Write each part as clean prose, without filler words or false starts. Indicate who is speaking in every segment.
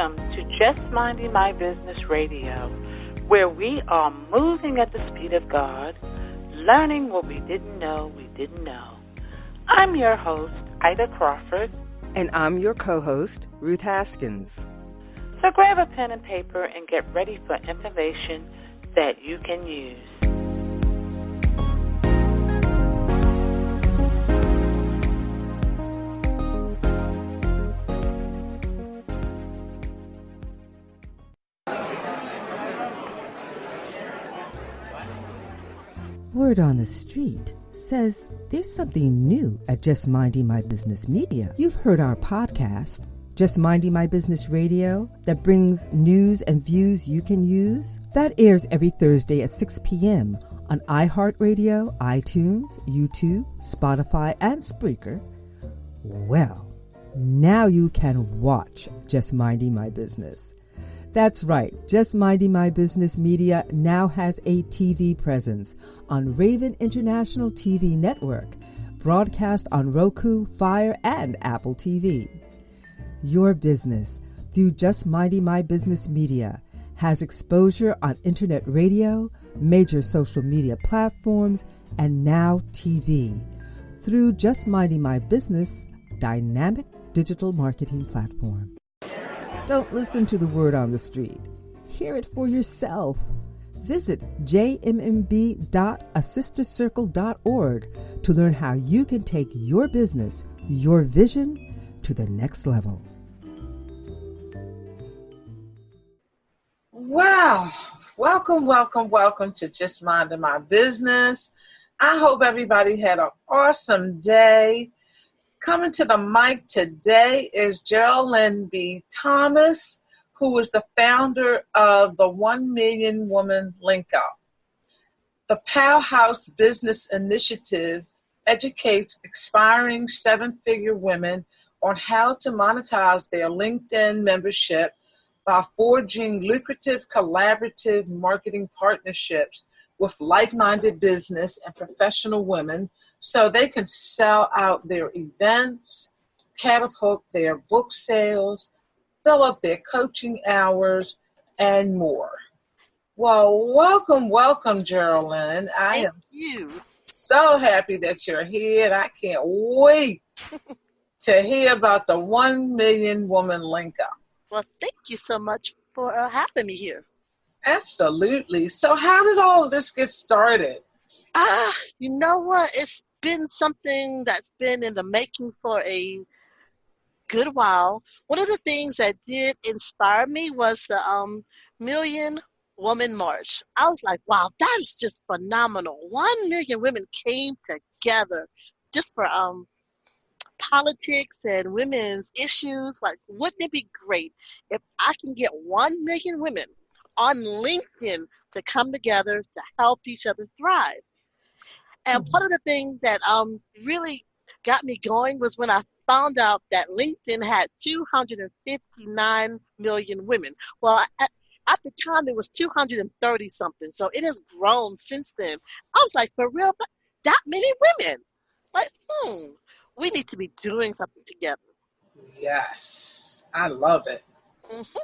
Speaker 1: Welcome to Just Minding My Business Radio, where we are moving at the speed of God, learning what we didn't know we didn't know. I'm your host, Ida Crawford.
Speaker 2: And I'm your co-host, Ruth Haskins.
Speaker 1: So grab a pen and paper and get ready for information that you can use.
Speaker 3: Word on the street says there's something new at Just Minding My Business Media. You've heard our podcast, Just Minding My Business Radio, that brings news and views you can use. That airs every Thursday at 6 p.m. on iHeartRadio, iTunes, YouTube, Spotify, and Spreaker. Well, now you can watch Just Minding My Business. That's right, Just Minding My Business Media now has a TV presence on Raven International TV Network, broadcast on Roku, Fire, and Apple TV. Your business, through Just Minding My Business Media, has exposure on internet radio, major social media platforms, and now TV, through Just Minding My Business dynamic digital marketing platform. Don't listen to the word on the street. Hear it for yourself. Visit jmmb.asistercircle.org to learn how you can take your business, your vision, to the next level.
Speaker 4: Wow. Welcome to Just Minding My Business. I hope everybody had an awesome day. Coming to the mic today is Geraldine B. Thomas, who is the founder of the 1 Million Woman Link Up. The Powerhouse Business Initiative educates aspiring seven-figure women on how to monetize their LinkedIn membership by forging lucrative collaborative marketing partnerships with like-minded business and professional women so they can sell out their events, catapult their book sales, fill up their coaching hours, and more. Well, welcome, Geraldine. I am so happy that you're here, and I can't wait to hear about the 1 Million Woman Link Up.
Speaker 5: Well, thank you so much for having me here.
Speaker 4: Absolutely. So how did all of this get started?
Speaker 5: You know what? It's been something that's been in the making for a good while. One of the things that did inspire me was the Million Woman March. I was like, wow, that is just phenomenal. 1 million women came together just for politics and women's issues. Like, wouldn't it be great if I can get 1 million women on LinkedIn to come together to help each other thrive? And part of the thing that really got me going was when I found out that LinkedIn had 259 million women. Well, at the time, it was 230 something. So it has grown since then. I was like, for real, that many women? Like, we need to be doing something together.
Speaker 4: Yes, I love it.
Speaker 5: Mm-hmm.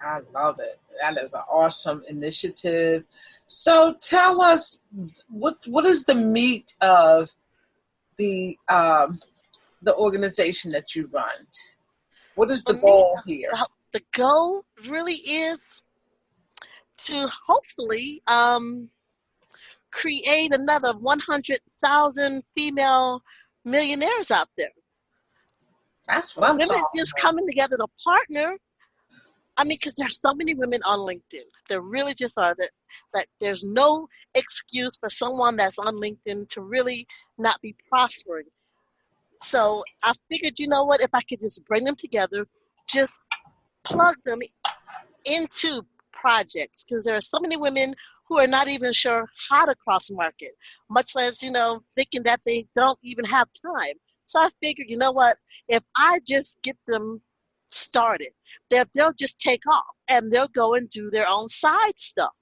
Speaker 4: I love it. That is an awesome initiative. So tell us, what is the meat of the organization that you run? What is the goal here?
Speaker 5: The goal really is to hopefully create another 100,000 female millionaires out there.
Speaker 4: That's what I'm talking about.
Speaker 5: Women just coming together to partner. I mean, because there's so many women on LinkedIn. There really just are. That there's no excuse for someone that's on LinkedIn to really not be prospering. So I figured, you know what, if I could just bring them together, just plug them into projects, because there are so many women who are not even sure how to cross market, much less, thinking that they don't even have time. So I figured, you know what, if I just get them started, they'll just take off and they'll go and do their own side stuff.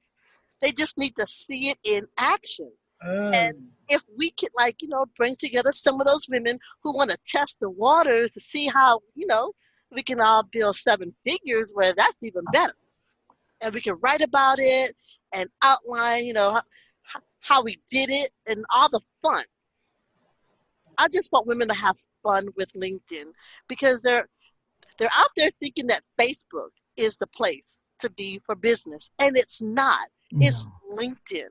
Speaker 5: They just need to see it in action. And if we could, bring together some of those women who want to test the waters to see how, we can all build 7 figures, where that's even better. And we can write about it and outline, how we did it and all the fun. I just want women to have fun with LinkedIn, because they're out there thinking that Facebook is the place to be for business, and it's not.
Speaker 6: No.
Speaker 5: It's LinkedIn.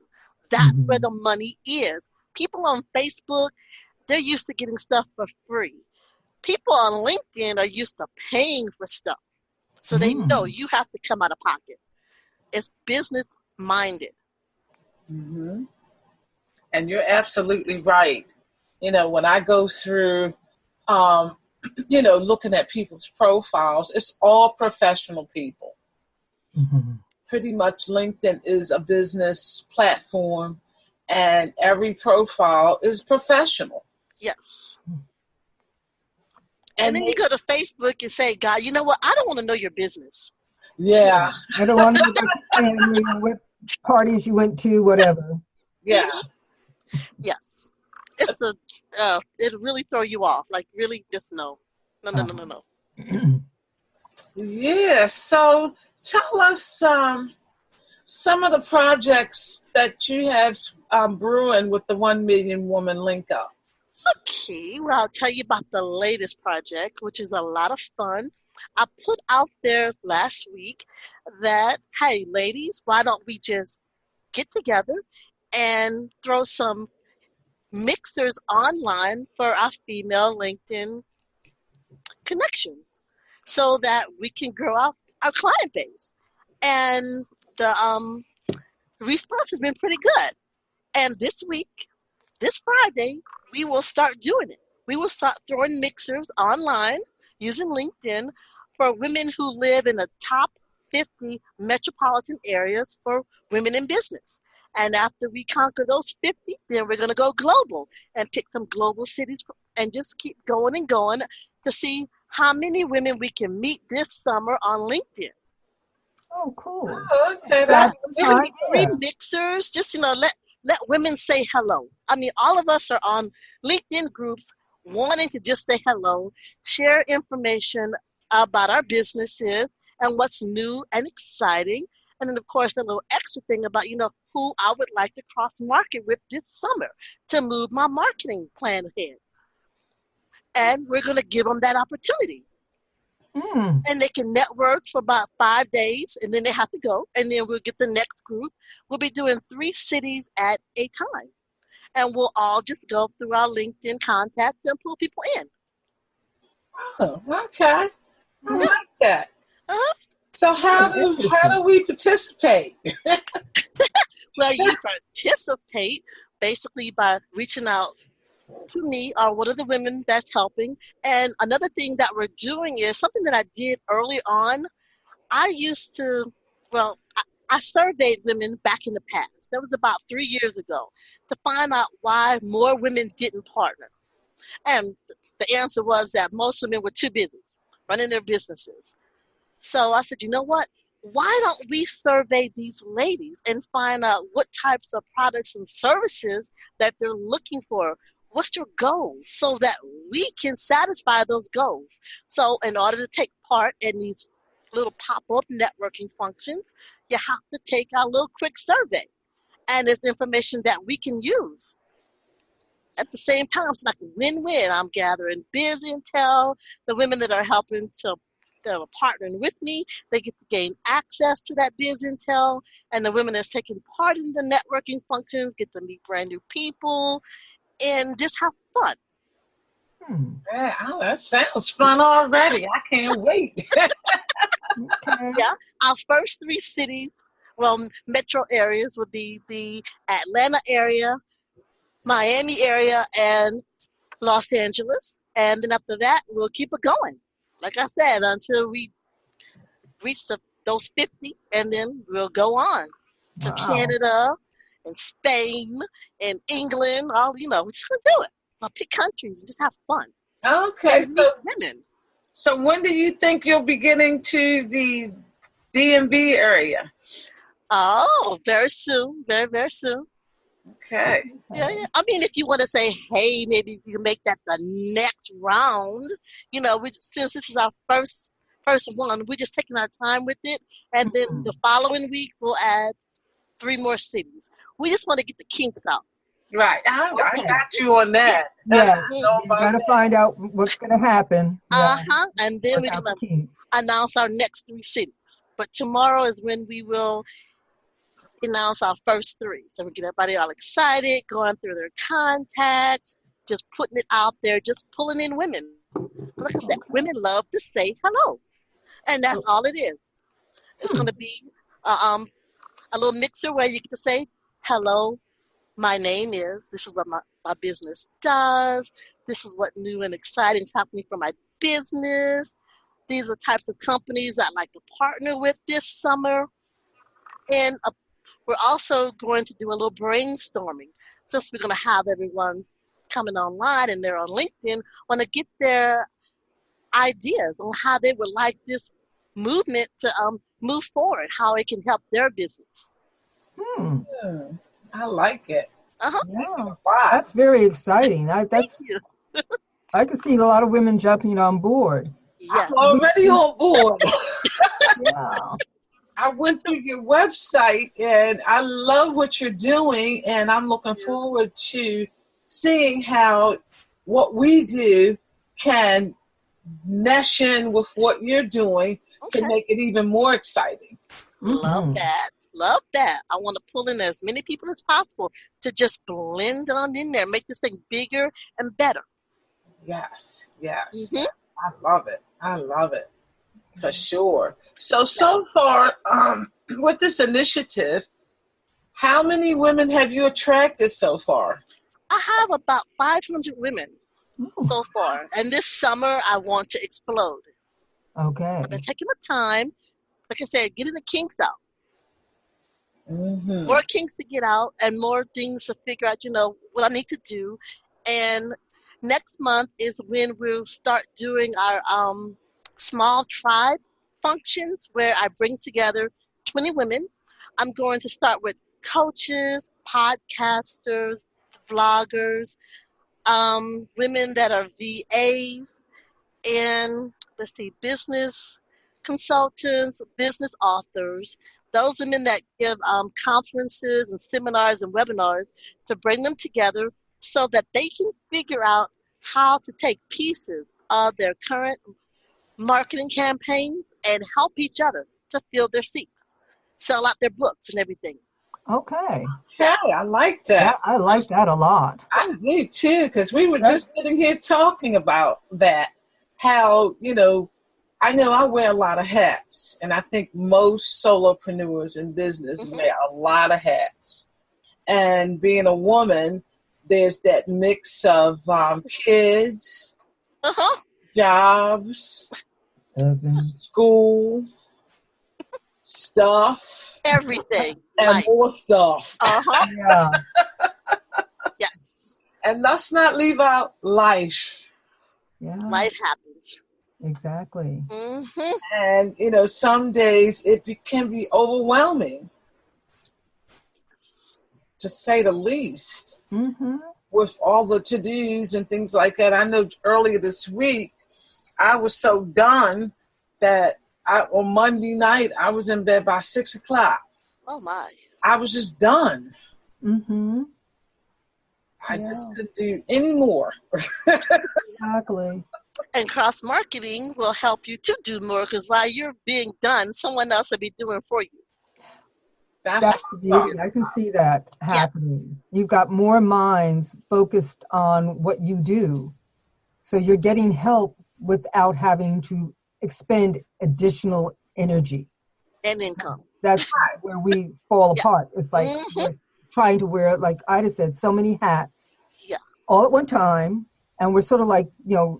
Speaker 5: That's where the money is. People on Facebook, they're used to getting stuff for free. People on LinkedIn are used to paying for stuff. So they know you have to come out of pocket. It's business minded.
Speaker 4: Mm-hmm. And you're absolutely right. When I go through, looking at people's profiles, it's all professional people.
Speaker 6: Mm-hmm.
Speaker 4: Pretty much LinkedIn is a business platform, and every profile is professional.
Speaker 5: Yes. And then you go to Facebook and say, God, you know what? I don't want to know your business.
Speaker 4: Yeah.
Speaker 6: I don't want to know what family or what parties you went to, whatever.
Speaker 4: Yeah.
Speaker 5: Yes. It's it'll really throw you off. Like, really, just no. No.
Speaker 4: Yeah. So tell us some of the projects that you have brewing with the 1 Million Woman Link Up.
Speaker 5: Okay, well, I'll tell you about the latest project, which is a lot of fun. I put out there last week that, hey, ladies, why don't we just get together and throw some mixers online for our female LinkedIn connections so that we can grow out our client base. And the response has been pretty good. And this week, this Friday, we will start doing it. We will start throwing mixers online using LinkedIn for women who live in the top 50 metropolitan areas for women in business. And after we conquer those 50, then we're going to go global and pick some global cities and just keep going and going to see how many women we can meet this summer on LinkedIn.
Speaker 6: Oh, cool.
Speaker 4: Okay,
Speaker 6: That's
Speaker 5: It could be free mixers, just, let women say hello. I mean, all of us are on LinkedIn groups wanting to just say hello, share information about our businesses and what's new and exciting. And then, of course, the little extra thing about, who I would like to cross-market with this summer to move my marketing plan ahead. And we're going to give them that opportunity. And they can network for about 5 days, and then they have to go. And then we'll get the next group. We'll be doing 3 cities at a time. And we'll all just go through our LinkedIn contacts and pull people in.
Speaker 4: Oh, okay. I like that.
Speaker 5: Uh-huh.
Speaker 4: So how do we participate?
Speaker 5: Well, you participate basically by reaching out to me or one of the women that's helping. And another thing that we're doing is something that I did early on. I used to, I surveyed women back in the past. That was about 3 years ago, to find out why more women didn't partner. And the answer was that most women were too busy running their businesses. So I said, you know what? Why don't we survey these ladies and find out what types of products and services that they're looking for? What's their goals, so that we can satisfy those goals? So in order to take part in these little pop-up networking functions, you have to take our little quick survey. And it's information that we can use. At the same time, it's like a win-win. I'm gathering biz intel. The women that are helping that are partnering with me, they get to gain access to that biz intel. And the women that's taking part in the networking functions get to meet brand new people and just have fun.
Speaker 4: Yeah, that sounds fun already. I can't wait.
Speaker 5: Yeah, our first 3 cities, metro areas would be the Atlanta area, Miami area, and Los Angeles. And then after that, we'll keep it going. Like I said, until we reach those 50, and then we'll go on to Canada and Spain and England. We're just going to do it. I'll pick countries and just have fun.
Speaker 4: Okay,
Speaker 5: and meet women.
Speaker 4: So when do you think you'll be getting to the DMV area?
Speaker 5: Oh, very soon. Very, very soon.
Speaker 4: Okay.
Speaker 5: Yeah. I mean, if you want to say, hey, maybe you can make that the next round, since this is our first first one. We're just taking our time with it. And then the following week, we'll add 3 more cities. We just want to get the kinks out.
Speaker 4: Right. I got you on that.
Speaker 6: Yeah, you got to find out what's going to happen.
Speaker 5: And then we're going to announce our next 3 cities. But tomorrow is when we will announce our first 3. So we get everybody all excited, going through their contacts, just putting it out there, just pulling in women. Like I said, women love to say hello. And that's all it is. It's going to be a little mixer where you get to say, hello, my name is, this is what my business does. This is what new and exciting is happening for my business. These are types of companies I'd like to partner with this summer. And we're also going to do a little brainstorming. Since we're going to have everyone coming online and they're on LinkedIn, want to get their ideas on how they would like this movement to move forward, how it can help their business.
Speaker 4: I like it.
Speaker 6: Yeah, that's very exciting. I can see a lot of women jumping on board.
Speaker 5: Yes.
Speaker 4: I'm already on board.
Speaker 6: Yeah.
Speaker 4: I went through your website and I love what you're doing, and I'm looking forward to seeing how what we do can mesh in with what you're doing to make it even more exciting.
Speaker 5: Love that. Love that. I want to pull in as many people as possible to just blend on in there, make this thing bigger and better.
Speaker 4: Yes. I love it. I love it. For sure. So far, with this initiative, how many women have you attracted so far?
Speaker 5: I have about 500 women so far. And this summer, I want to explode.
Speaker 6: Okay.
Speaker 5: I've been taking my time, like I said, getting the kinks out. More kinks to get out and more things to figure out, what I need to do. And next month is when we'll start doing our small tribe functions where I bring together 20 women. I'm going to start with coaches, podcasters, vloggers, women that are VAs, and business consultants, business authors, those women that give conferences and seminars and webinars, to bring them together so that they can figure out how to take pieces of their current marketing campaigns and help each other to fill their seats, sell out their books and everything.
Speaker 6: Okay.
Speaker 4: Yeah, I like that.
Speaker 6: Yeah, I like that a lot.
Speaker 4: I do too, because we were just sitting here talking about that. How, I know I wear a lot of hats, and I think most solopreneurs in business wear a lot of hats. And being a woman, there's that mix of kids, jobs, school, stuff.
Speaker 5: Everything.
Speaker 4: And more stuff.
Speaker 6: Yeah.
Speaker 5: Yes.
Speaker 4: And let's not leave out life.
Speaker 6: Yeah.
Speaker 5: Life happens.
Speaker 6: Exactly.
Speaker 4: And, some days it can be overwhelming, to say the least, with all the to-dos and things like that. I know earlier this week, I was so done that on Monday night, I was in bed by 6 o'clock.
Speaker 5: Oh, my.
Speaker 4: I was just done. I just couldn't do any more.
Speaker 6: Exactly.
Speaker 5: And cross-marketing will help you to do more, because while you're being done, someone else will be doing for you.
Speaker 4: That's
Speaker 6: the beauty. I can see that happening. You've got more minds focused on what you do. So you're getting help without having to expend additional energy.
Speaker 5: And income.
Speaker 6: That's where we fall apart. It's like we're trying to wear, like Ida said, so many hats all at one time. And we're sort of like,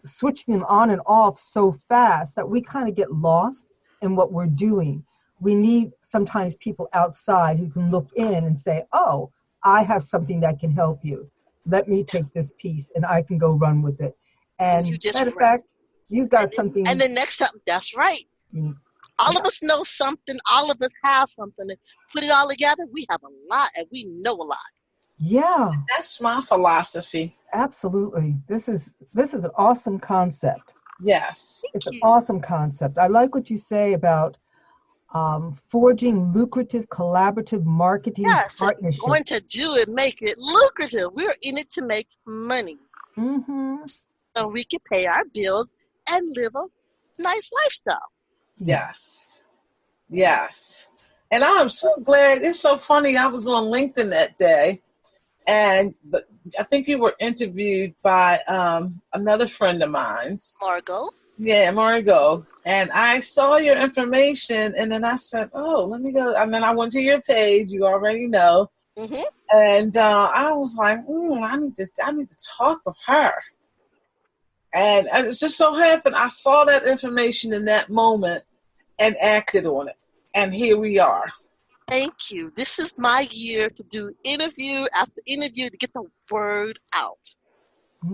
Speaker 6: switching them on and off so fast that we kind of get lost in what we're doing. We need sometimes people outside who can look in and say, oh, I have something that can help you. Let me take this piece and I can go run with it. And matter of fact, you got something.
Speaker 5: And the next time, that's right. All of us know something. All of us have something. And put it all together, we have a lot and we know a lot.
Speaker 4: Yeah. That's my philosophy.
Speaker 6: Absolutely. This is an awesome concept.
Speaker 4: Yes.
Speaker 6: It's an awesome concept. I like what you say about forging lucrative collaborative marketing partnerships.
Speaker 5: Going to do it, make it lucrative. We're in it to make money.
Speaker 6: Mm-hmm.
Speaker 5: So we can pay our bills and live a nice lifestyle.
Speaker 4: Yes. Yes. And I'm so glad. It's so funny. I was on LinkedIn that day, and I think you were interviewed by another friend of mine's.
Speaker 5: Margot.
Speaker 4: Yeah, Margot. And I saw your information, and then I said, oh, let me go. And then I went to your page. You already know.
Speaker 5: Mm-hmm.
Speaker 4: And I was like, I need to talk with her. And it just so happened I saw that information in that moment and acted on it. And here we are.
Speaker 5: Thank you. This is my year to do interview after interview to get the word out.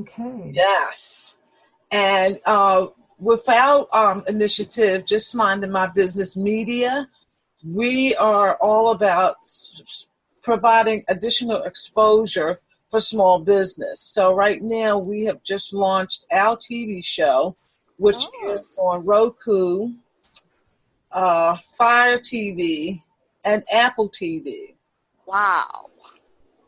Speaker 6: Okay.
Speaker 4: Yes. And without initiative, Just Minding My Business Media, we are all about providing additional exposure for small business. So right now we have just launched our TV show, which is on Roku, Fire TV, and Apple TV.
Speaker 5: Wow.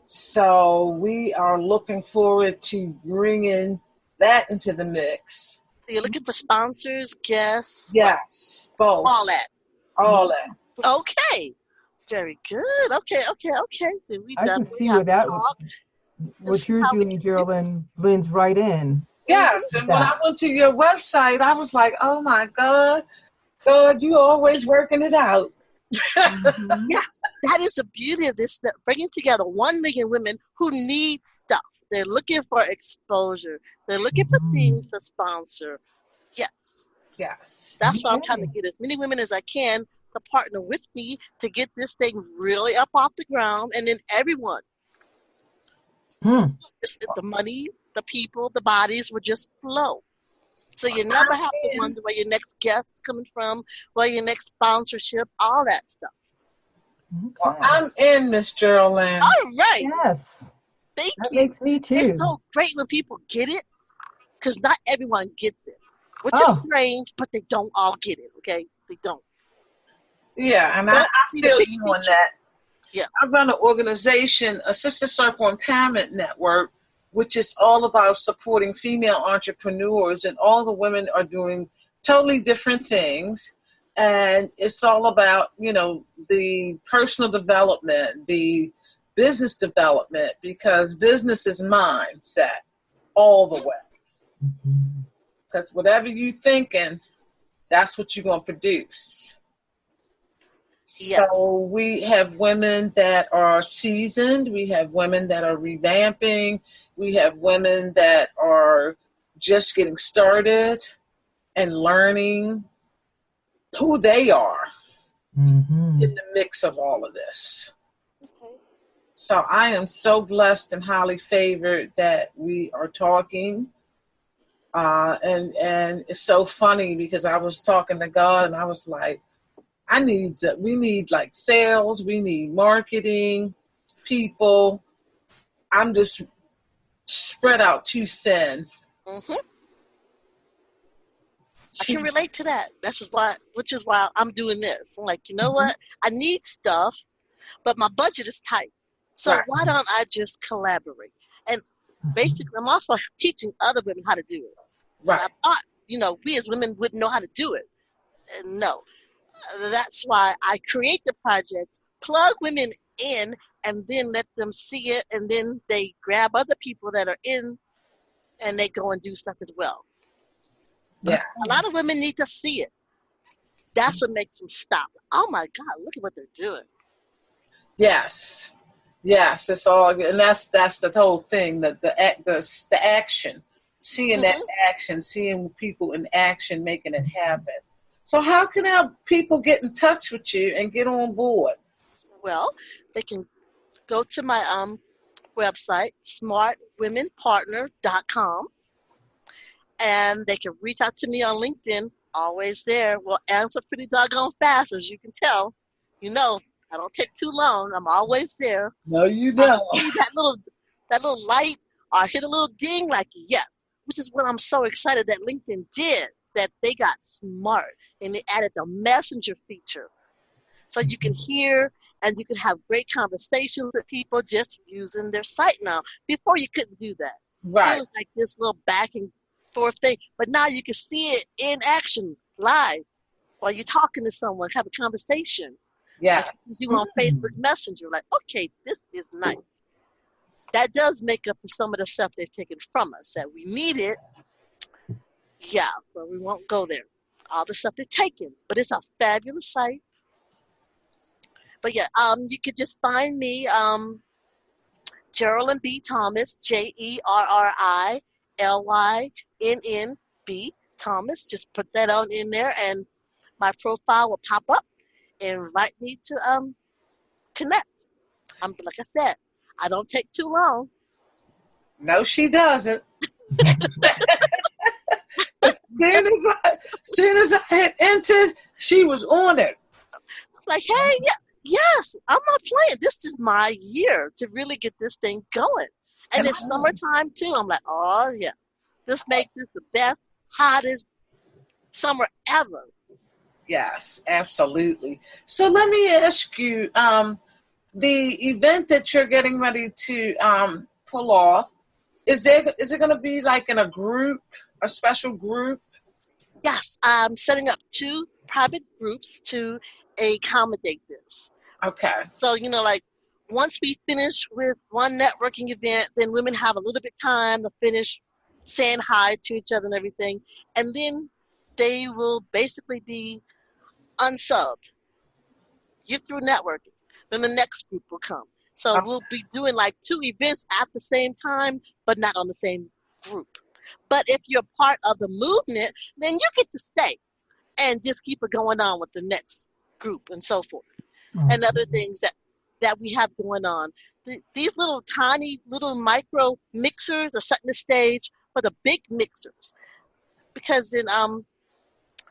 Speaker 4: So we are looking forward to bringing that into the mix.
Speaker 5: So you're looking for sponsors, guests?
Speaker 4: Yes, both.
Speaker 5: All that.
Speaker 4: All that.
Speaker 5: Okay. Very good. Okay.
Speaker 6: I can see where that what you're doing, Geraldine, blends right in.
Speaker 4: Yes, and when I went to your website, I was like, oh my God, you always working it out.
Speaker 6: Mm-hmm.
Speaker 5: Yes, that is the beauty of this, that bringing together 1 million women who need stuff. They're looking for exposure. They're looking for things to sponsor. Yes.
Speaker 4: Yes.
Speaker 5: That's why I'm trying to get as many women as I can to partner with me to get this thing really up off the ground, and then everyone. Just the money, the people, the bodies would just flow. So you never have to wonder where your next guest is coming from, where your next sponsorship, all that stuff.
Speaker 6: Okay.
Speaker 4: Well, I'm in, Miss Geraldine.
Speaker 5: All right.
Speaker 6: Yes.
Speaker 5: Thank
Speaker 6: that
Speaker 5: you.
Speaker 6: Makes me too.
Speaker 5: It's so great when people get it, because not everyone gets it, which is strange, but they don't all get it, okay? They don't.
Speaker 4: Yeah, and I feel you on that.
Speaker 5: Yeah.
Speaker 4: I run an organization, a Sister Circle Empowerment Network, which is all about supporting female entrepreneurs, and all the women are doing totally different things. And it's all about, the personal development, the business development, because business is mindset all the way. Because whatever you're thinking, that's what you're going to produce.
Speaker 5: Yes.
Speaker 4: So we have women that are seasoned. We have women that are revamping. We have women that are just getting started and learning who they are in the mix of all of this.
Speaker 5: Okay.
Speaker 4: So I am so blessed and highly favored that we are talking. And it's so funny because I was talking to God and I was like, we need like sales, we need marketing, people. I'm just spread out too thin.
Speaker 5: I can relate to that. Which is why I'm doing this. I'm like, you know what? I need stuff, but my budget is tight. So why don't I just collaborate? And basically, I'm also teaching other women how to do it.
Speaker 4: Right.
Speaker 5: I thought, we as women wouldn't know how to do it. And no. That's why I create the project, plug women in, and then let them see it, and then they grab other people that are in, and they go and do stuff as well.
Speaker 4: Yeah.
Speaker 5: A lot of women need to see it. That's what makes them stop. Oh my God, look at what they're doing.
Speaker 4: Yes. Yes, it's all, and that's the whole thing, the action, seeing that action, seeing people in action, making it happen. So how can our people get in touch with you and get on board?
Speaker 5: Well, they can go to my website, smartwomenpartner.com, and they can reach out to me on LinkedIn. Always there. We'll answer pretty doggone fast, as you can tell. I don't take too long. I'm always there.
Speaker 4: No, you don't.
Speaker 5: That little light, or hit a little ding like, yes, which is what I'm so excited that LinkedIn did, that they got smart and they added the messenger feature. So you can hear and you can have great conversations with people just using their site now. Before you couldn't do that.
Speaker 4: Right.
Speaker 5: It was like this little back and forth thing. But now you can see it in action, live, while you're talking to someone, have a conversation.
Speaker 4: Yeah.
Speaker 5: Like you do on Facebook Messenger. Like, okay, this is nice. That does make up for some of the stuff they've taken from us that we needed. Yeah, but we won't go there. All the stuff they've taken. But it's a fabulous site. But yeah, you could just find me, Geraldine B. Thomas, JerrylynB. Thomas. Just put that on in there, and my profile will pop up and invite me to connect. Like I said, I don't take too long.
Speaker 4: No, she doesn't. As soon as I hit enter, she was on it.
Speaker 5: Like, hey, yes, I'm not playing. This is my year to really get this thing going. And it's summertime, too. I'm like, oh, yeah. This makes this the best, hottest summer ever.
Speaker 4: Yes, absolutely. So let me ask you, the event that you're getting ready to pull off, is it going to be like in a group, a special group?
Speaker 5: Yes, I'm setting up 2 private groups to accommodate this.
Speaker 4: Okay.
Speaker 5: So, like once we finish with one networking event, then women have a little bit time to finish saying hi to each other and everything. And then they will basically be unsubbed. You're through networking. Then the next group will come. So we'll be doing like 2 events at the same time, but not on the same group. But if you're part of the movement, then you get to stay and just keep it going on with the next group and so forth. And other things that we have going on. These little tiny little micro mixers are setting the stage for the big mixers. Because in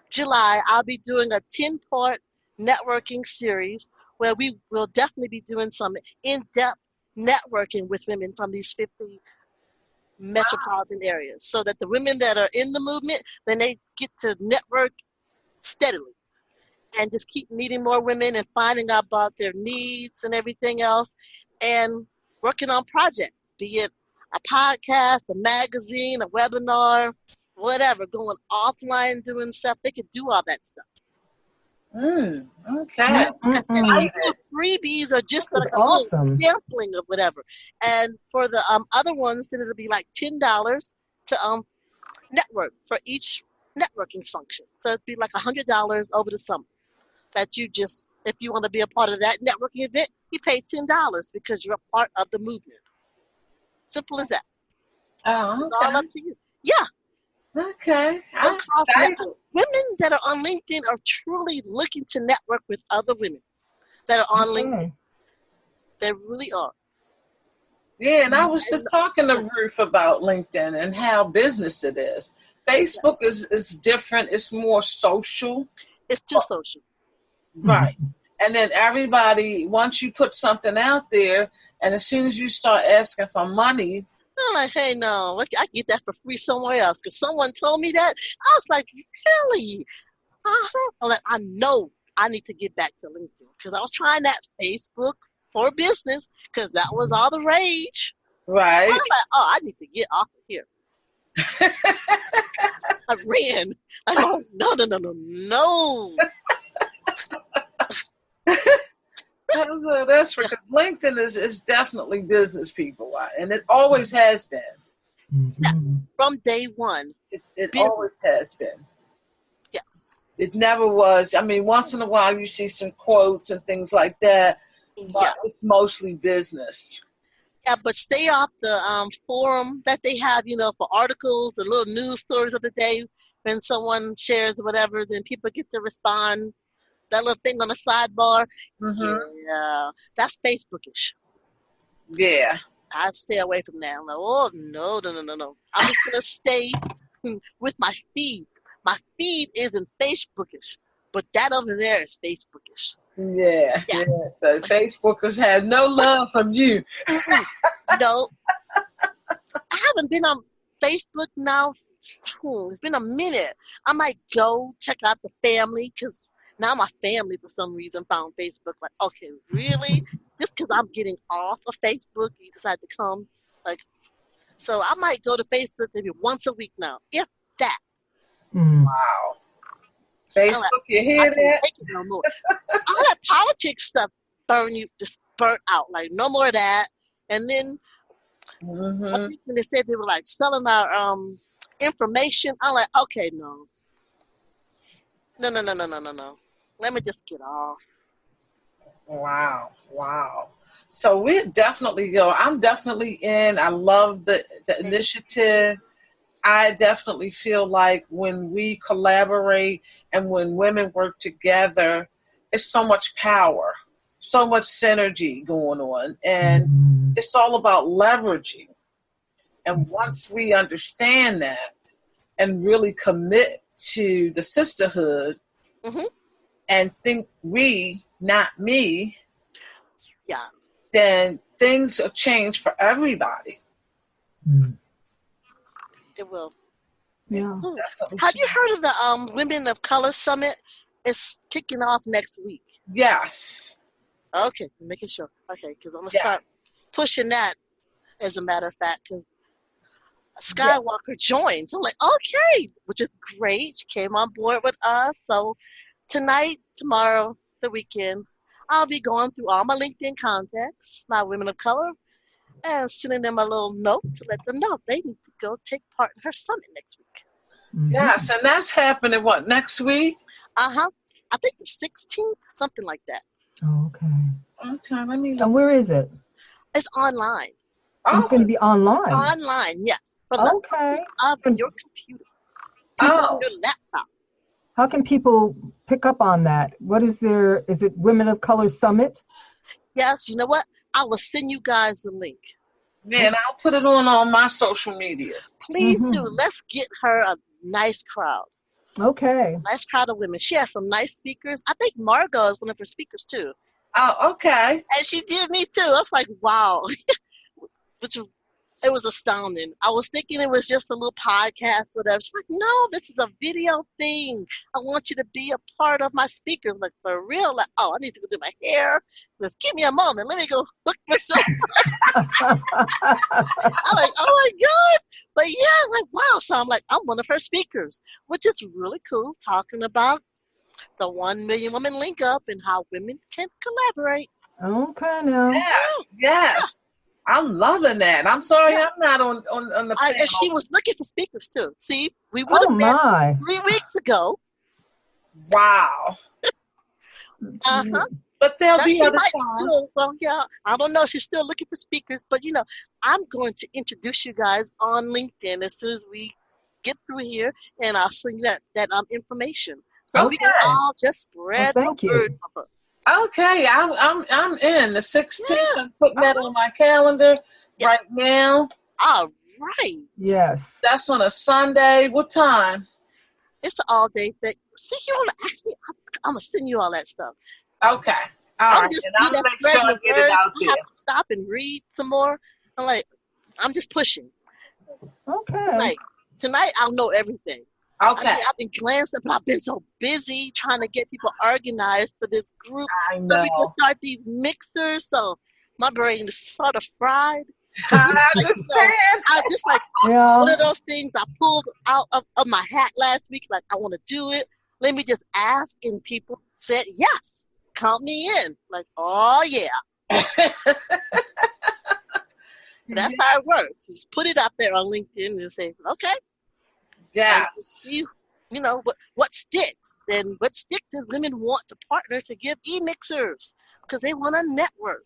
Speaker 5: July, I'll be doing a 10-part networking series where we will definitely be doing some in-depth networking with women from these 50 metropolitan areas, so that the women that are in the movement, then they get to network steadily and just keep meeting more women and finding out about their needs and everything else, and working on projects, be it a podcast, a magazine, a webinar, whatever, going offline, doing stuff. They could do all that stuff.
Speaker 4: Okay.
Speaker 5: And freebies are just like a little sampling of whatever. And for the other ones, then it'll be like $10 to network for each networking function. So it'd be like $100 over the summer. That you just, if you want to be a part of that networking event, you pay $10 because you're a part of the movement. Simple as that.
Speaker 4: Oh, okay.
Speaker 5: It's all up to you. Yeah.
Speaker 4: Okay.
Speaker 5: Women that are on LinkedIn are truly looking to network with other women that are on LinkedIn. They really are.
Speaker 4: Yeah, and I was just talking to Ruth about LinkedIn and how business it is. Facebook is different. It's more social.
Speaker 5: It's too social.
Speaker 4: Right. And then everybody, once you put something out there, and as soon as you start asking for money,
Speaker 5: I'm like, hey, no, I get that for free somewhere else. Because someone told me that. I was like, really? I'm like, I know I need to get back to LinkedIn. Because I was trying that Facebook for business. Because that was all the rage.
Speaker 4: Right.
Speaker 5: I'm like, oh, I need to get off of here. I ran. I go, no.
Speaker 4: That's because LinkedIn is definitely business people, and it always has been.
Speaker 5: Yes, from day one.
Speaker 4: It always has been.
Speaker 5: Yes.
Speaker 4: It never was. I mean, once in a while you see some quotes and things like that, but it's mostly business.
Speaker 5: Yeah, but stay off the forum that they have, for articles, the little news stories of the day. When someone shares or whatever, then people get to respond. That little thing on the sidebar. Yeah, that's Facebookish.
Speaker 4: Yeah.
Speaker 5: I stay away from that. I'm like, oh, no. I'm just going to stay with my feed. My feed isn't Facebookish, but that over there is Facebookish.
Speaker 4: Yeah. So Facebookers have no love from you.
Speaker 5: No. I haven't been on Facebook now, it's been a minute. I might go check out the family because now my family for some reason found Facebook. Like, okay, really? Just because I'm getting off of Facebook, you decide to come? Like, so I might go to Facebook maybe once a week now, if that.
Speaker 4: Wow. Facebook, you hear that?
Speaker 5: Can't take it no more. All that politics stuff just burnt out. Like, no more of that. And then when they said they were like selling our information, I'm like, okay, no. Let me just get off.
Speaker 4: Wow. So we're definitely I'm definitely in. I love the initiative. I definitely feel like when we collaborate and when women work together, it's so much power, so much synergy going on. And it's all about leveraging. And once we understand that and really commit to the sisterhood and think we, not me, then things will change for everybody.
Speaker 5: It will.
Speaker 6: Yeah.
Speaker 5: Have you heard of the Women of Color Summit? It's kicking off next week.
Speaker 4: Yes.
Speaker 5: Okay, making sure. Okay, because I'm going to start pushing that, as a matter of fact, because Skywalker joins. I'm like, okay, which is great. She came on board with us. So tonight, tomorrow, the weekend, I'll be going through all my LinkedIn contacts, my women of color, and sending them a little note to let them know they need to go take part in her summit next week.
Speaker 4: Yes, and that's happening, next week?
Speaker 5: I think the 16th, something like that.
Speaker 6: Oh, okay.
Speaker 4: Okay, let me look.
Speaker 6: And where is it?
Speaker 5: It's online.
Speaker 6: Oh. It's going to be online?
Speaker 5: Online, yes.
Speaker 6: Okay.
Speaker 5: From your computer. Your laptop.
Speaker 6: How can people pick up on that? Is it Women of Color Summit?
Speaker 5: Yes, you know what? I will send you guys the link.
Speaker 4: Man, I'll put it on all my social medias.
Speaker 5: Please do. Let's get her a nice crowd.
Speaker 6: Okay.
Speaker 5: Nice crowd of women. She has some nice speakers. I think Margot is one of her speakers too.
Speaker 4: Oh, okay.
Speaker 5: And she did me too. I was like, wow. It was astounding. I was thinking it was just a little podcast, whatever. She's like, no, this is a video thing. I want you to be a part of my speakers. Like, for real? Like, oh, I need to go do my hair. Just give me a moment. Let me go look for something. I'm like, oh my God. But yeah, like, wow. So I'm like, I'm one of her speakers, which is really cool, talking about the 1 Million Women Link Up and how women can collaborate.
Speaker 6: Okay, now.
Speaker 4: Yes. I'm loving that. I'm sorry I'm not on the panel.
Speaker 5: And she was looking for speakers too. See, we would have met 3 weeks ago.
Speaker 4: Wow. But there'll be other times.
Speaker 5: I don't know. She's still looking for speakers. But, I'm going to introduce you guys on LinkedIn as soon as we get through here. And I'll send you that information. So we can all just spread the word of her.
Speaker 4: Okay, I'm in the 16th. I'm putting that on my calendar right now.
Speaker 5: All right.
Speaker 6: Yes.
Speaker 4: That's on a Sunday. What time?
Speaker 5: It's an all-day thing. See, you want to ask me? I'm gonna send you all that stuff.
Speaker 4: Okay. All right.
Speaker 5: Just
Speaker 4: and I'll make sure I get it out there.
Speaker 5: I have to stop and read some more. I'm just pushing.
Speaker 6: Okay.
Speaker 5: Like tonight, I'll know everything.
Speaker 4: Okay.
Speaker 5: I've been glancing, but I've been so busy trying to get people organized for this group.
Speaker 4: I know.
Speaker 5: So we can start these mixers. So my brain is sort of fried.
Speaker 4: I understand.
Speaker 5: I just one of those things I pulled out of my hat last week. Like, I want to do it. Let me just ask. And people said, yes, count me in. Like, oh, yeah. That's how it works. Just put it out there on LinkedIn and say, okay.
Speaker 4: Yes.
Speaker 5: What sticks? And what sticks is women want to partner to give e-mixers because they want to network.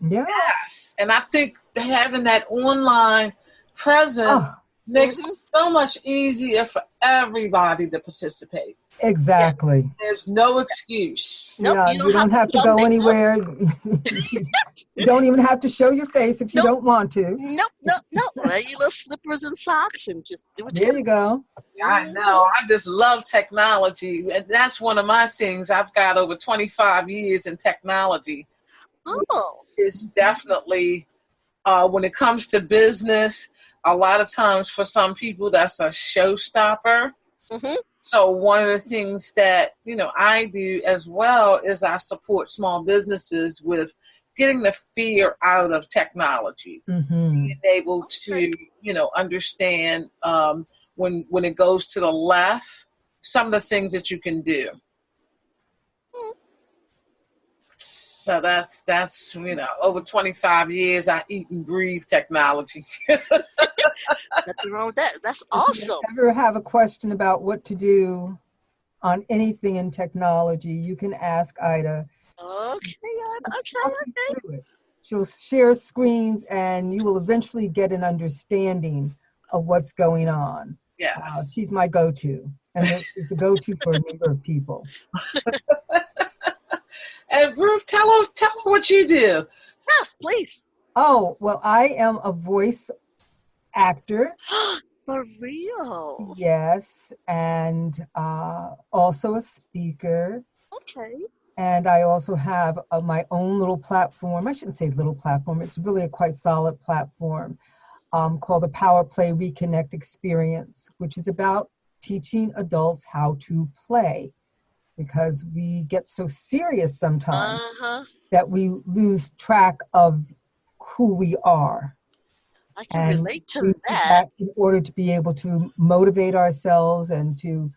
Speaker 6: Yeah.
Speaker 4: Yes. And I think having that online presence makes it so much easier for everybody to participate.
Speaker 6: Exactly.
Speaker 4: There's no excuse.
Speaker 6: Nope, you don't have to go anywhere. You don't even have to show your face if you don't want to.
Speaker 5: Nope. Wear your little slippers and socks and just do what
Speaker 6: you go.
Speaker 4: I know. I just love technology. And that's one of my things. I've got over 25 years in technology.
Speaker 5: Oh.
Speaker 4: It's definitely, when it comes to business, a lot of times for some people that's a showstopper.
Speaker 5: Mm-hmm.
Speaker 4: So one of the things that, I do as well is I support small businesses with getting the fear out of technology, being able to, understand when it goes to the left, some of the things that you can do. So that's over 25 years I eat and breathe technology.
Speaker 5: Nothing wrong with that. That's awesome.
Speaker 6: If you ever have a question about what to do on anything in technology, you can ask Ida.
Speaker 5: Okay.
Speaker 6: She'll share screens and you will eventually get an understanding of what's going on.
Speaker 4: Yeah.
Speaker 6: She's my go-to, and it's the go-to for a number of people.
Speaker 4: And Ruth, tell her what you do.
Speaker 5: Yes, please.
Speaker 6: Oh, well, I am a voice actor.
Speaker 5: For real?
Speaker 6: Yes, and also a speaker.
Speaker 5: Okay.
Speaker 6: And I also have my own little platform. I shouldn't say little platform. It's really a quite solid platform called the Power Play Reconnect Experience, which is about teaching adults how to play. Because we get so serious sometimes that we lose track of who we are.
Speaker 5: I can relate to that.
Speaker 6: That in order to be able to motivate ourselves and to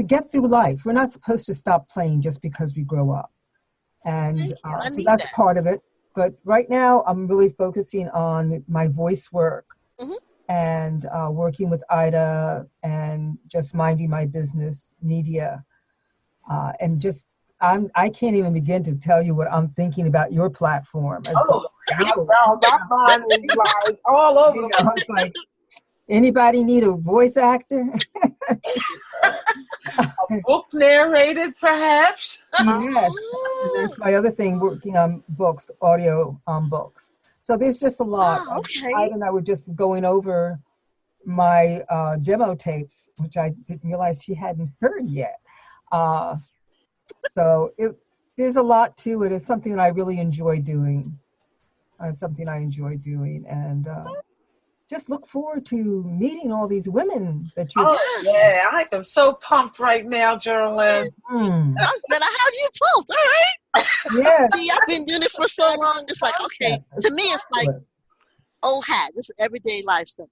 Speaker 6: get through life. We're not supposed to stop playing just because we grow up. And so that's part of it. But right now I'm really focusing on my voice work and working with Ida and just minding my business media. And just, I can't even begin to tell you what I'm thinking about your platform.
Speaker 4: That mind is like all over.
Speaker 6: It's like, anybody need a voice actor?
Speaker 4: A book narrated, perhaps?
Speaker 6: Yes. And that's my other thing, working on books, audio books. So there's just a lot.
Speaker 5: Okay.
Speaker 6: Ida and I were just going over my demo tapes, which I didn't realize she hadn't heard yet. So there's a lot to it. It's something that I really enjoy doing. And just look forward to meeting all these women that you.
Speaker 4: Oh yeah, I am so pumped right now, Geraldine.
Speaker 5: I'm glad I have you pumped. All right.
Speaker 6: Yeah.
Speaker 5: See, I've been doing it for so long. It's like, okay, to me, it's like old hat. This is everyday life stuff.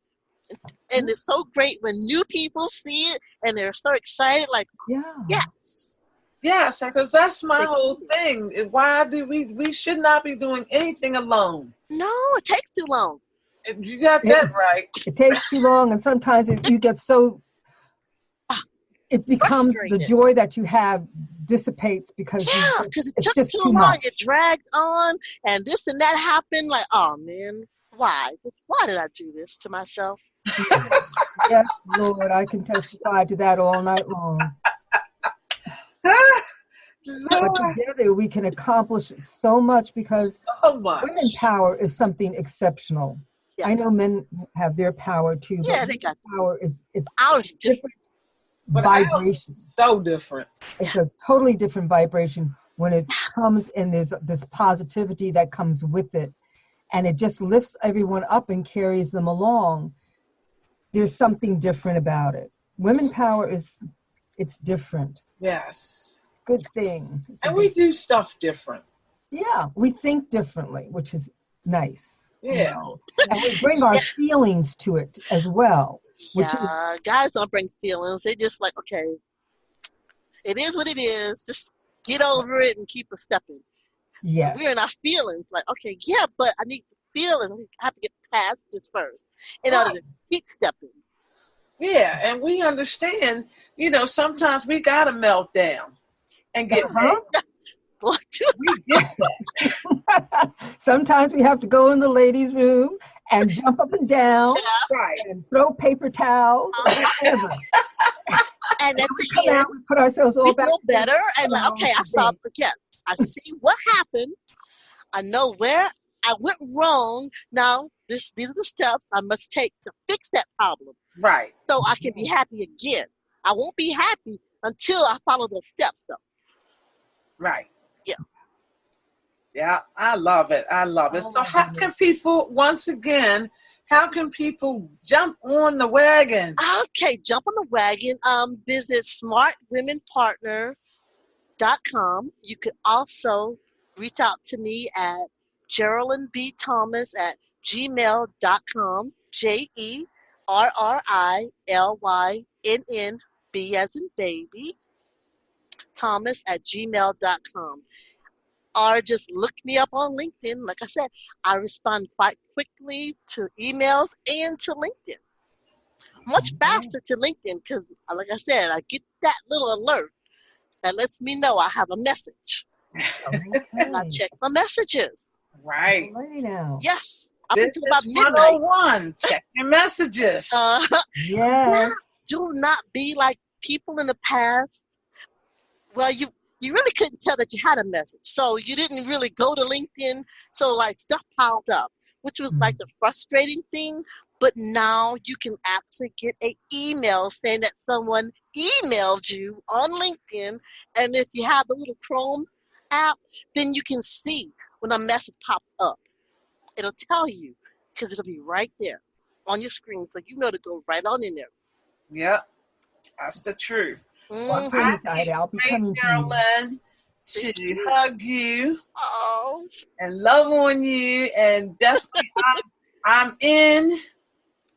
Speaker 5: And it's so great when new people see it and they're so excited. Like, yes.
Speaker 4: Yes, because that's my whole thing. Why do we should not be doing anything alone?
Speaker 5: No, it takes too long.
Speaker 4: You got that right.
Speaker 6: It takes too long, and sometimes you get so. It becomes the joy that you have dissipates because
Speaker 5: it took just too long. It dragged on, and this and that happened. Like, oh man, why? Why did I do this to myself?
Speaker 6: Yes, Lord, I can testify to that all night long. But together we can accomplish so much because women power is something exceptional. Yeah. I know men have their power too, but
Speaker 5: they got
Speaker 6: power is
Speaker 5: ours
Speaker 6: different vibration.
Speaker 4: So different.
Speaker 6: It's a totally different vibration when it comes and there's this positivity that comes with it, and it just lifts everyone up and carries them along. There's something different about it. Women power it's different.
Speaker 4: Yes.
Speaker 6: Good thing.
Speaker 4: And we do stuff different.
Speaker 6: Yeah, we think differently, which is nice.
Speaker 4: Yeah.
Speaker 6: And we bring our feelings to it as well.
Speaker 5: Guys don't bring feelings. They're just like, okay, it is what it is. Just get over it and keep stepping.
Speaker 6: Yeah.
Speaker 5: We're in our feelings. Like, okay, yeah, but I need to feel it. I have to get past this first in order to keep stepping.
Speaker 4: Yeah, and we understand, sometimes we got to melt down and get mad. We get that.
Speaker 6: Sometimes we have to go in the ladies' room and jump up and down and throw paper towels or whatever.
Speaker 5: And at the end,
Speaker 6: we put ourselves all back.
Speaker 5: Feel better and like, okay, I saw the yes. I see what happened. I know where I went wrong. Now, these are the steps I must take to fix that problem.
Speaker 4: Right.
Speaker 5: So I can be happy again. I won't be happy until I follow those steps, though.
Speaker 4: Right.
Speaker 5: Yeah.
Speaker 4: Yeah, I love it. So how can people, once again, how can people jump on the wagon?
Speaker 5: Okay, jump on the wagon. Visit smartwomenpartner.com. You could also reach out to me at Geraldine B. Thomas at gmail.com. JERRILYNNB as in baby, Thomas at gmail.com. Or just look me up on LinkedIn. Like I said, I respond quite quickly to emails and to LinkedIn. Much faster to LinkedIn because, like I said, I get that little alert that lets me know I have a message. And I check my messages.
Speaker 4: Right.
Speaker 6: Now.
Speaker 5: Yes. Up
Speaker 4: This
Speaker 5: until about
Speaker 4: is
Speaker 5: midnight.
Speaker 4: 101. Check your messages.
Speaker 6: Yes.
Speaker 5: Do not be like people in the past. Well, you really couldn't tell that you had a message. So you didn't really go to LinkedIn. So like stuff piled up, which was like the frustrating thing. But now you can actually get an email saying that someone emailed you on LinkedIn. And if you have the little Chrome app, then you can see when a message pops up. It'll tell you because it'll be right there on your screen. So you know to go right on in there.
Speaker 4: Yep. That's the truth.
Speaker 6: Well, I'll be coming to you.
Speaker 4: To hug you
Speaker 5: Oh.
Speaker 4: and love on you. And definitely I'm in.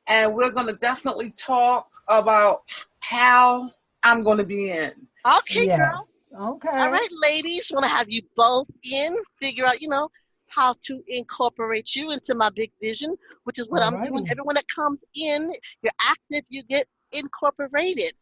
Speaker 4: And we're going to definitely talk about how I'm going to be in.
Speaker 5: Okay,
Speaker 6: Yes.
Speaker 5: girl.
Speaker 6: Okay.
Speaker 5: All right, ladies. Want to have you both in, figure out, how to incorporate you into my big vision, which is what I'm doing. Everyone that comes in, you're active, you get incorporated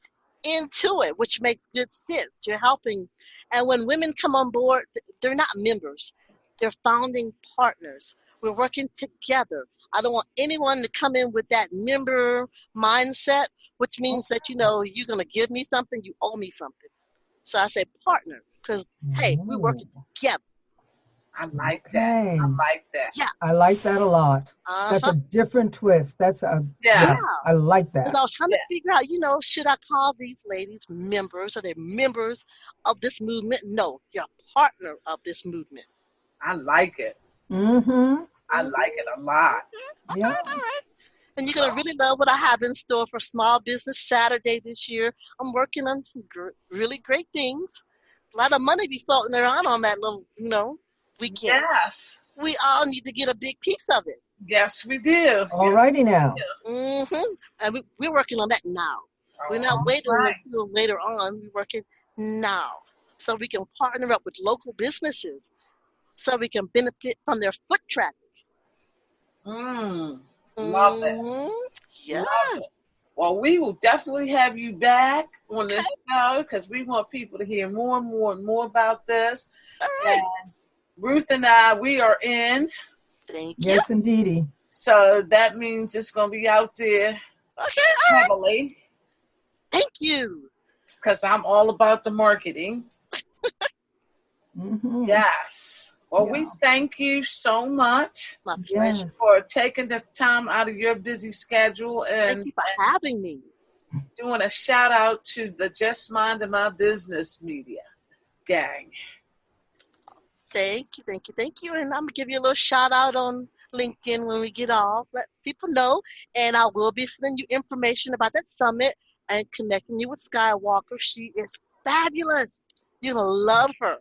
Speaker 5: into it, which makes good sense. You're helping. And when women come on board, they're not members. They're founding partners. We're working together. I don't want anyone to come in with that member mindset, which means that, you're going to give me something, you owe me something. So I say partner because, hey, we're working together.
Speaker 4: I like that. I like that.
Speaker 5: Yeah.
Speaker 6: I like that a lot. That's a different twist. Yeah. I like that.
Speaker 5: Because I was trying to figure out, should I call these ladies members? Are they members of this movement? No, you're a partner of this movement.
Speaker 4: I like it.
Speaker 6: Mm-hmm.
Speaker 4: I like it a lot.
Speaker 6: Yeah.
Speaker 5: All right. And you're going to really love what I have in store for Small Business Saturday this year. I'm working on some really great things. A lot of money be floating around on that little, weekend.
Speaker 4: Yes.
Speaker 5: We all need to get a big piece of it.
Speaker 4: Yes, we do.
Speaker 6: All righty now.
Speaker 5: Mm-hmm. And we're working on that now. We're not waiting until later on. We're working now. So we can partner up with local businesses so we can benefit from their foot traffic.
Speaker 4: Love it.
Speaker 5: Yes.
Speaker 4: Love it. Well, we will definitely have you back on this show because we want people to hear more and more and more about this.
Speaker 5: All right.
Speaker 4: And Ruth and I, we are in.
Speaker 5: Thank you.
Speaker 6: Yes, indeedy.
Speaker 4: So that means it's going to be out there heavily.
Speaker 5: Thank you.
Speaker 4: Because I'm all about the marketing.
Speaker 6: Mm-hmm.
Speaker 4: Yes. Well, we thank you so much
Speaker 5: For
Speaker 4: taking the time out of your busy schedule and
Speaker 5: thank you for having me.
Speaker 4: Doing a shout out to the Just Minding My Business media gang.
Speaker 5: Thank you. And I'm going to give you a little shout out on LinkedIn when we get off. Let people know. And I will be sending you information about that summit and connecting you with Skywalker. She is fabulous. You're going to love her.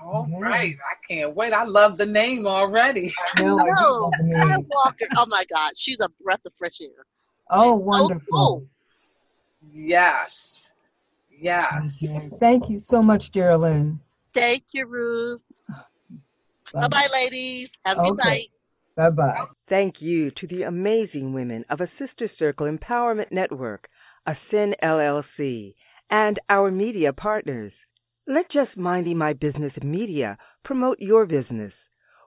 Speaker 4: All right. I can't wait. I love the name already.
Speaker 5: I know. Skywalker. Oh, my God. She's a breath of fresh air.
Speaker 6: Oh, wonderful.
Speaker 5: So cool.
Speaker 4: Yes.
Speaker 6: Okay. Thank you so much, Geraldine.
Speaker 5: Thank you, Ruth. Bye-bye, ladies. Have a good night.
Speaker 6: Bye-bye.
Speaker 2: Thank you to the amazing women of a Sister Circle Empowerment Network, ASCEN LLC, and our media partners. Let Just Minding My Business Media promote your business.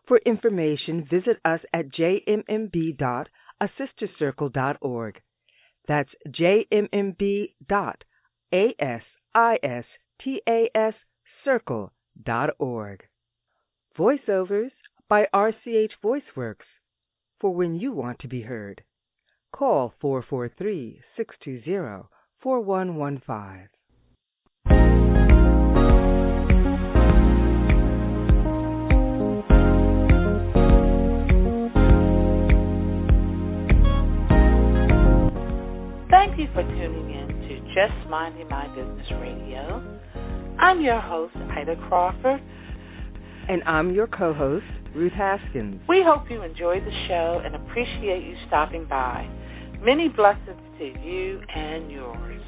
Speaker 2: For information, visit us at jmb.asistercircle.org. That's jmb.asistascircle.org. Voiceovers by RCH VoiceWorks. For when you want to be heard. Call 443-620-4115.
Speaker 1: Thank you for tuning in to Just Minding My Business Radio. I'm your host, Ida Crawford.
Speaker 2: And I'm your co-host, Ruth Haskins.
Speaker 1: We hope you enjoyed the show and appreciate you stopping by. Many blessings to you and yours.